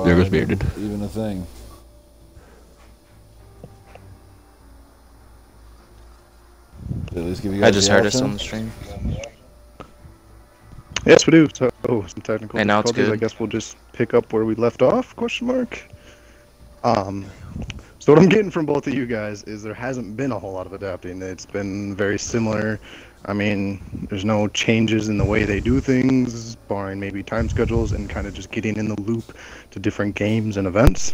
There goes Bearded. Even a thing. At least give you guys I just the heard us option. on the stream. Yes, we do. So, some technical And now it's difficulties. I good. guess we'll just pick up where we left off? Question mark. So what I'm getting from both of you guys is there hasn't been a whole lot of adapting. It's been very similar. I mean, there's no changes in the way they do things, barring maybe time schedules and kind of just getting in the loop to different games and events.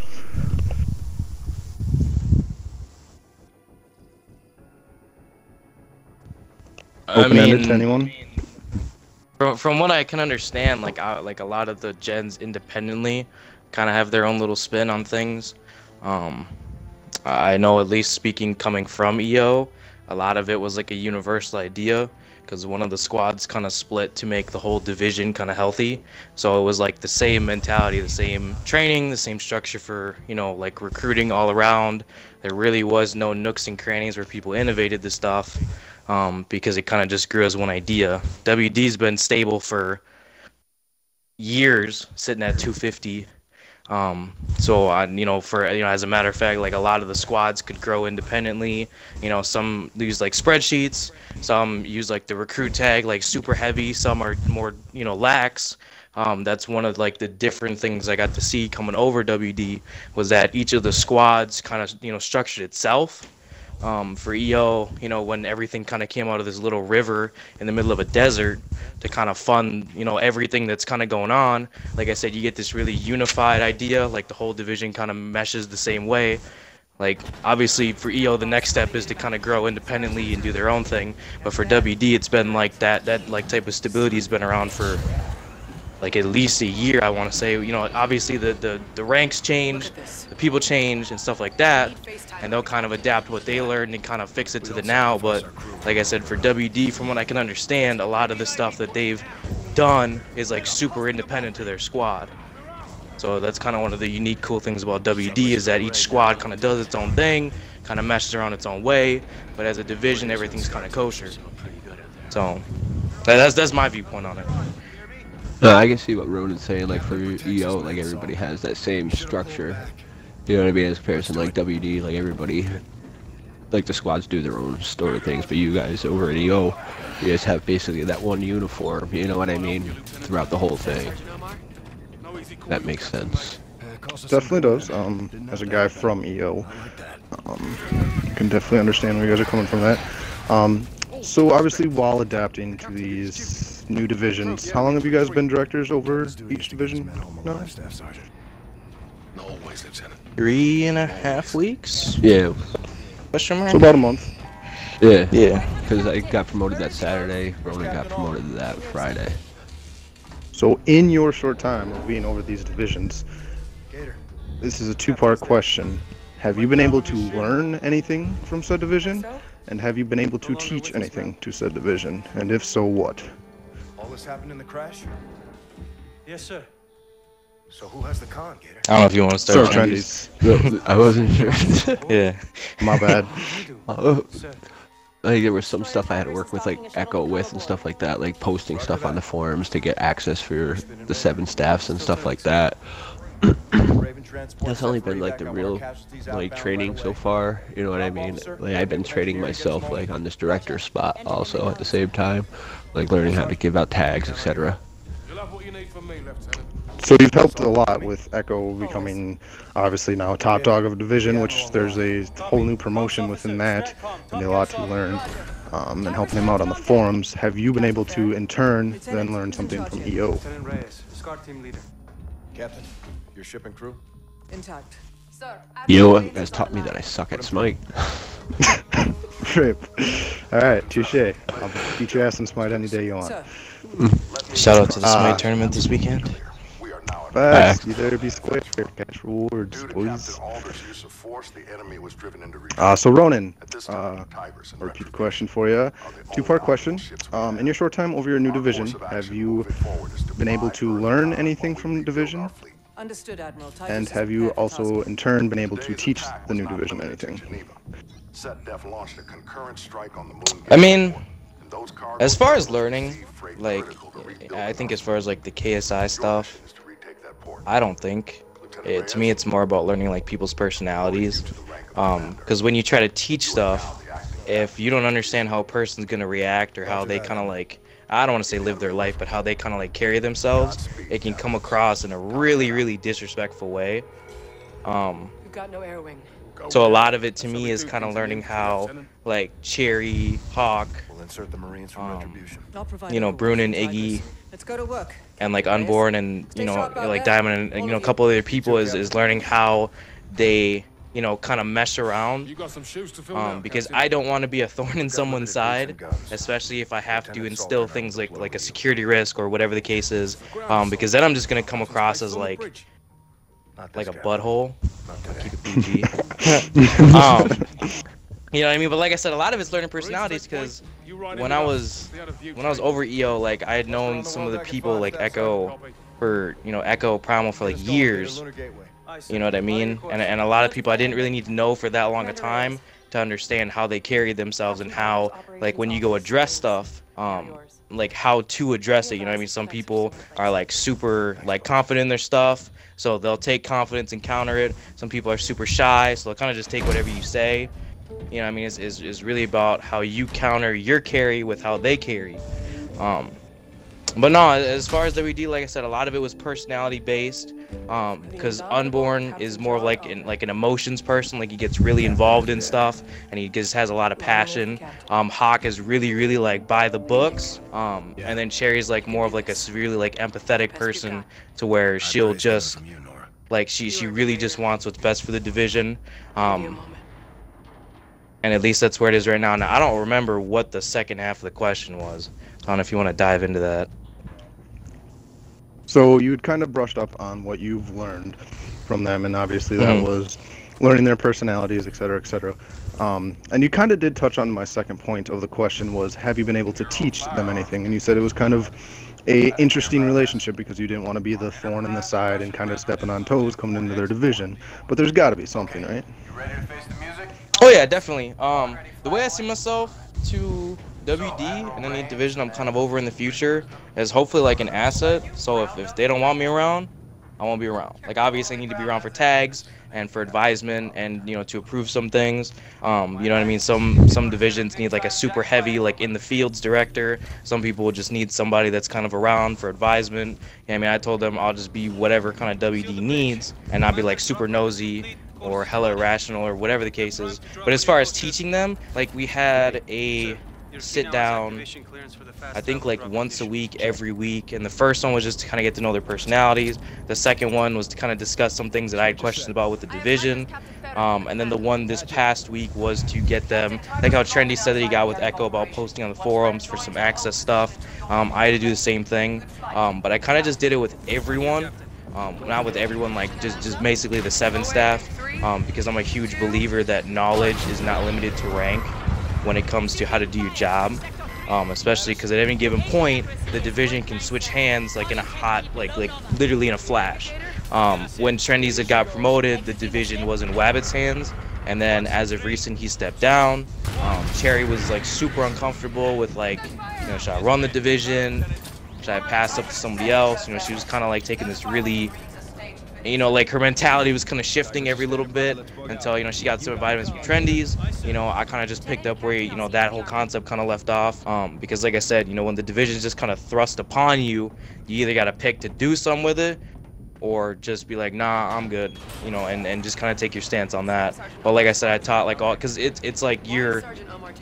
Open-ended to anyone? From what I can understand, like a lot of the gens independently kind of have their own little spin on things. I know, at least speaking coming from EO, a lot of it was like a universal idea, because one of the squads kind of split to make the whole division kind of healthy. So it was like the same mentality, the same training, the same structure for, you know, like recruiting all around. There really was no nooks and crannies where people innovated the stuff, because it kind of just grew as one idea. WD's been stable for years, sitting at 250. So you know, as a matter of fact, like a lot of the squads could grow independently. You know, some use like spreadsheets, some use like the recruit tag, like super heavy, some are more, you know, lax. That's one of like the different things I got to see coming over WD, was that each of the squads kind of, you know, structured itself. For EO, you know, when everything kind of came out of this little river in the middle of a desert to kind of fund, you know, everything that's kind of going on. Like I said, you get this really unified idea, like the whole division kind of meshes the same way. Like, obviously for EO, the next step is to kind of grow independently and do their own thing. But for WD, it's been like that like type of stability has been around for like at least a year, I want to say. You know, obviously the ranks change, the people change and stuff like that, and they'll kind of adapt what they learned and kind of fix it to the now. But like I said, for WD, from what I can understand, a lot of the stuff that they've done is like super independent to their squad. So that's kind of one of the unique cool things about WD, is that each squad kind of does its own thing, kind of meshes around its own way, but as a division, everything's kind of kosher. So that's my viewpoint on it. No, I can see what Ronin's saying. Like for EO, like everybody has that same structure. You know what I mean? As comparison, like WD, like everybody, like the squads do their own story things. But you guys over at EO, you guys have basically that one uniform. You know what I mean? Throughout the whole thing. That makes sense. Definitely does. As a guy from EO, I can definitely understand where you guys are coming from that. So obviously, while adapting to these new divisions, how long have you guys been directors over each division now? 3.5 weeks? Yeah. Question mark? So about a month. Yeah. Yeah. Because I got promoted that Saturday. Ronin got promoted that Friday. So in your short time of being over these divisions, this is a two-part question. Have you been able to learn anything from said division? And have you been able to teach anything to said division? And if so, what? All this happened in the crash? Yes, sir. So who has the con, Gator? I don't know if you want to start. Sir, Trendies. No, I wasn't sure. Yeah. My bad. Like there was some stuff I had to work with, like Echo with and stuff like that, like posting stuff on the forums to get access for the 7 staffs and stuff like that. That's only been like the real like training so far, you know what I mean? Like I've been training myself like on this director spot also at the same time, like learning how to give out tags, etc. So you've helped a lot with Echo becoming obviously now a top dog of a division, which there's a whole new promotion within that, and a lot to learn, and helping him out on the forums. Have you been able to in turn then learn something from EO? Captain, your ship and crew? Intact. Sir, EO has taught me that I suck at Smite. Rip. Alright, touche. I'll beat your ass in Smite any day you want. Shout out to the Smite tournament this weekend. Facts, you better be square, catch rewards, boys. So Ronin, I'll repeat the question for you. Two-part question. In your short time over your new division, have you been able to learn anything from the division? understood, Admiral. And have you also, in turn, been able to teach the new division anything? I mean, as far as learning, like, I think as far as like the KSI stuff, I don't think. To me, it's more about learning like people's personalities. Because when you try to teach stuff, if you don't understand how a person's gonna react or how they kind of like, I don't want to say live their life, but how they kind of like carry themselves, it can come across in a really, really disrespectful way. You've got no air wing. So a lot of it to me is kind of learning how like Cherry, Hawk, We'll insert the Marines from Retribution. I'll provide you know, everyone Brunin, with Iggy, fighters. Let's go to work. and like Unborn, and you know, like Diamond, and you know, a couple other people is learning how they, you know, kind of mesh around. Because I don't want to be a thorn in someone's side, especially if I have to instill things like a security risk or whatever the case is. Because then I'm just gonna come across as like a butthole. I'll keep it PG. You know what I mean? But like I said, a lot of it's learning personalities, because when I was over EO, like I had known some of the people like Echo for, you know, Echo Primal for like years. You know what I mean? And a lot of people I didn't really need to know for that long a time to understand how they carry themselves and how, like, when you go address stuff, like how to address it. You know what I mean? Some people are like super like confident in their stuff, so they'll take confidence and counter it. Some people are super shy, so they'll kind of just take whatever you say. You know what I mean? It's really about how you counter your carry with how they carry. But no, as far as WD, like I said, a lot of it was personality based. Because Unborn is more of like an emotions person. Like he gets really involved in stuff, and he just has a lot of passion. Hawk is really like by the books. And then Cherry's like more of like a severely like empathetic person, to where she'll just like she really just wants what's best for the division. And at least that's where it is right now. Now I don't remember what the second half of the question was. I don't know if you want to dive into that. So you had kind of brushed up on what you've learned from them, and obviously that was learning their personalities, et cetera, et cetera. And you kind of did touch on my second point of the question was, have you been able to teach them anything? And you said it was kind of a interesting relationship because you didn't want to be the thorn in the side and kind of stepping on toes coming into their division. But there's got to be something, right? You ready to face the music? Oh yeah, definitely. The way I see myself to WD and any division I'm kind of over in the future is hopefully like an asset. So if they don't want me around, I won't be around. Like obviously I need to be around for tags and for advisement and, you know, to approve some things. You know what I mean? Some divisions need like a super heavy like in the fields director. Some people just need somebody that's kind of around for advisement. I mean, I told them I'll just be whatever kind of WD needs and not be like super nosy or hella irrational or whatever the case is. But as far as teaching them, like we had a sit down, I think like once a week, every week, and the first one was just to kind of get to know their personalities. The second one was to kind of discuss some things that I had questions about with the division. And then the one this past week was to get them, like how Trendy said that he got with Echo about posting on the forums for some access stuff. I had to do the same thing, but I kind of just did it with everyone. Not with everyone, like just basically the 7 staff, because I'm a huge believer that knowledge is not limited to rank when it comes to how to do your job, especially because at any given point the division can switch hands like in a hot, like literally in a flash. When Trendies had got promoted, the division was in Wabbit's hands, and then as of recent he stepped down. Cherry was like super uncomfortable with like, you know, should I run the division? Should I pass up to somebody else? You know, she was kind of like taking this really, you know, like her mentality was kind of shifting every little bit until, you know, she got some vitamins from Trendies. You know, I kind of just picked up where, you know, that whole concept kind of left off. Because like I said, you know, when the division's just kind of thrust upon you, you either got to pick to do something with it or just be like, nah, I'm good, you know, and just kind of take your stance on that. But like I said, I taught like all, because it's like you're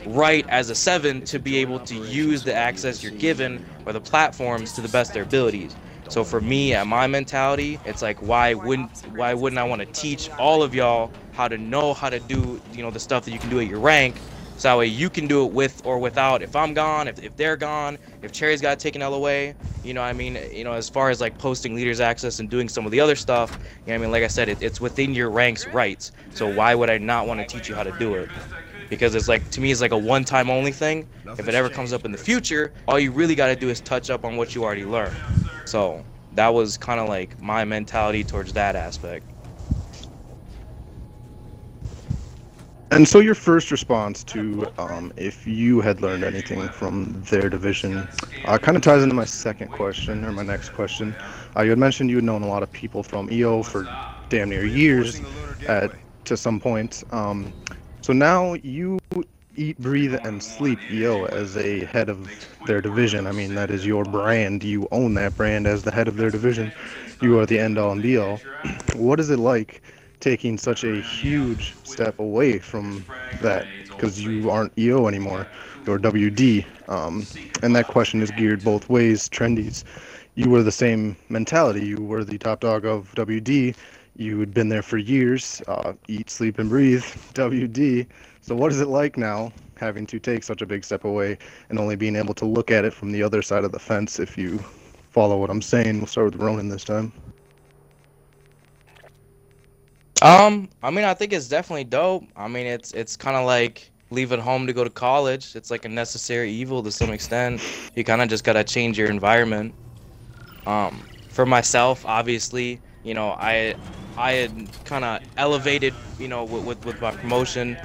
right as a 7 to be able to use the access you're given or the platforms to the best of their abilities. So for me, at my mentality, it's like, why wouldn't I want to teach all of y'all how to know how to do, you know, the stuff that you can do at your rank, so that way you can do it with or without. If I'm gone, if they're gone, if Cherry's got taken L away, you know what I mean? You know, as far as like posting leaders access and doing some of the other stuff, you know what I mean? Like I said, it's within your rank's rights. So why would I not want to teach you how to do it? Because it's like, to me, it's like a one-time only thing. If it ever comes up in the future, all you really got to do is touch up on what you already learned. So that was kind of like my mentality towards that aspect. And so your first response to if you had learned anything from their division kind of ties into my second question, or my next question. You had mentioned you had known a lot of people from EO for damn near years to some points. So now you eat, breathe, and sleep EO as a head of their division. I mean, that is your brand. You own that brand as the head of their division. You are the end-all and be-all. What is it like taking such a huge step away from that? Because you aren't EO anymore. You're WD. And that question is geared both ways. Trendies, you were the same mentality. You were the top dog of WD. You had been there for years. Eat, sleep, and breathe. WD. So what is it like now, having to take such a big step away and only being able to look at it from the other side of the fence, if you follow what I'm saying? We'll start with Ronin this time. I mean, I think it's definitely dope. I mean, it's kind of like leaving home to go to college. It's like a necessary evil to some extent. You kind of just gotta change your environment. For myself, obviously, you know, I had kind of elevated, you know, with my promotion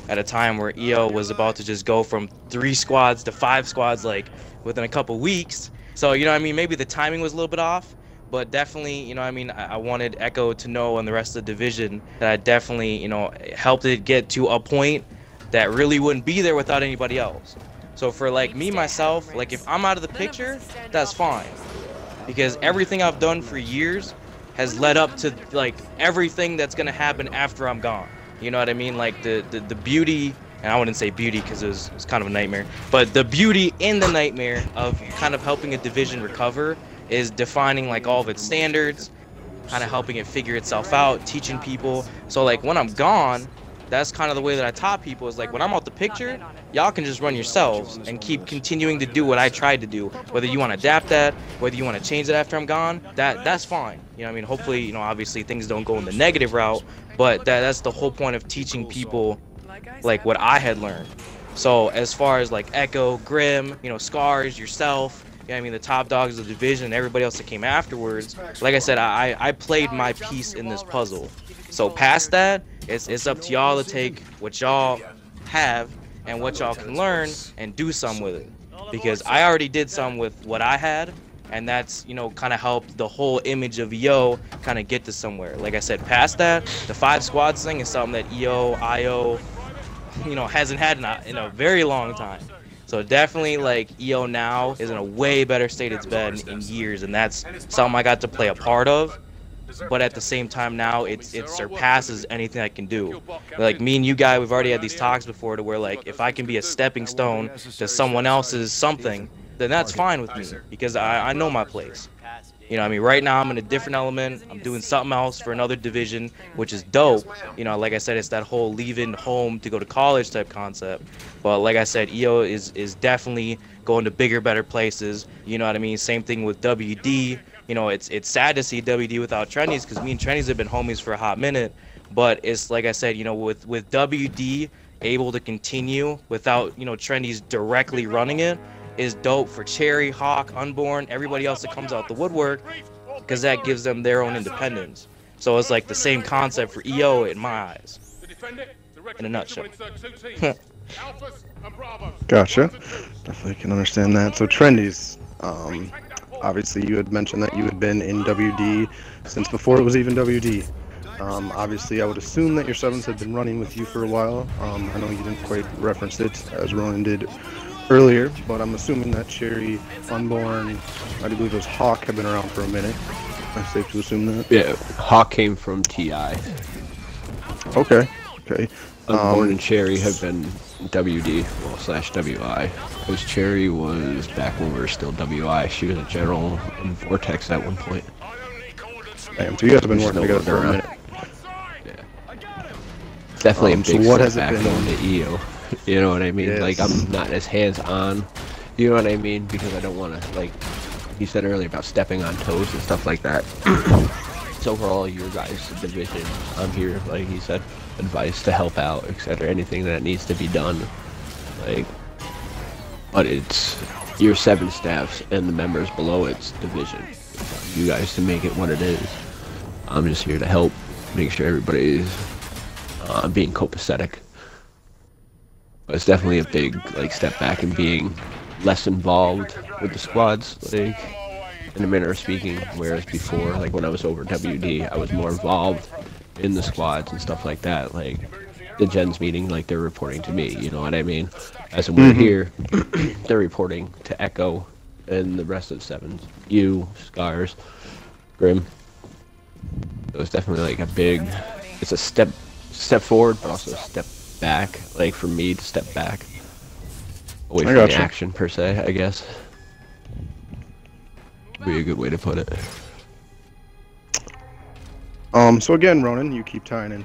at a time where EO was about to just go from 3 squads to 5 squads, like, within a couple weeks. So, you know what I mean, maybe the timing was a little bit off, but definitely, you know what I mean, I wanted Echo to know and the rest of the division that I definitely, you know, helped it get to a point that really wouldn't be there without anybody else. So for, like, me, myself, like, if I'm out of the picture, that's fine. Because everything I've done for years has led up to, like, everything that's gonna happen after I'm gone. You know what I mean? Like, the beauty, and I wouldn't say beauty because it was kind of a nightmare, but the beauty in the nightmare of kind of helping a division recover is defining, like, all of its standards, kind of helping it figure itself out, teaching people. So, like, when I'm gone, that's kind of the way that I taught people, is like, when I'm out the picture, y'all can just run yourselves and keep continuing to do what I tried to do. Whether you want to adapt that, whether you want to change it after I'm gone, that's fine. You know what I mean? Hopefully, you know, obviously things don't go in the negative route, but that's the whole point of teaching people, like, what I had learned. So as far as, like, Echo, Grim, you know, Scars, yourself, you know what I mean, the top dogs of the division, and everybody else that came afterwards, like I said, I played my piece in this puzzle. So past that, it's up to y'all to take what y'all have and what y'all can learn and do some with it. Because I already did some with what I had, and that's, you know, kind of helped the whole image of EO kind of get to somewhere. Like I said, past that, the 5 squads thing is something that EO, IO, you know, hasn't had in a very long time. So definitely, like, EO now is in a way better state it's been in years, and that's something I got to play a part of. But at the same time now, it surpasses anything I can do. Like, me and you, Guy, we've already had these talks before to where, like, if I can be a stepping stone to someone else's something, then that's fine with me, because I know my place. You know what I mean? Right now I'm in a different element. I'm doing something else for another division, which is dope. You know, like I said, it's that whole leaving home to go to college type concept. But like I said, EO is definitely going to bigger, better places. You know what I mean? Same thing with WD. You know, it's sad to see WD without Trendies, because me and Trendies have been homies for a hot minute. But it's like I said, you know, with WD able to continue without, you know, Trendies directly running it, is dope for Cherry, Hawk, Unborn, everybody else that comes out the woodwork, because that gives them their own independence. So it's like the same concept for EO in my eyes, in a nutshell. Gotcha. Definitely can understand that. So Trendies, obviously you had mentioned that you had been in WD since before it was even WD. Obviously I would assume that your 7s had been running with you for a while. I know you didn't quite reference it as Ronin did earlier, but I'm assuming that Cherry, Unborn, I do believe it was Hawk, have been around for a minute. I'm safe to assume that. Yeah, Hawk came from TI. Okay. Unborn and Cherry have been WD, well, slash WI. Because Cherry was back when we were still WI. She was a general in Vortex at one point. Damn, so you guys have been working together for a minute. Yeah. Definitely a big so what has it backbone been? to EO. You know what I mean? Yes. Like, I'm not as hands-on, you know what I mean? Because I don't want to, like, you said earlier about stepping on toes and stuff like that. So for all your guys' division, I'm here, like he said, advice to help out, etc. Anything that needs to be done. Like, but it's your 7 staffs and the members below its division. It's on you guys to make it what it is. I'm just here to help, make sure everybody is being copacetic. It's definitely a big, like, step back in being less involved with the squads. Like, in a manner of speaking. Whereas before, like when I was over WD, I was more involved in the squads and stuff like that. Like the gens meeting, like they're reporting to me. You know what I mean? As we're here, they're reporting to Echo and the rest of the sevens. You, Scars, Grim. It was definitely like a big. It's a step forward, but also a step back. Like for me to step back away from the action per se, I guess. Would be a good way to put it. So again, Ronin, you keep tying in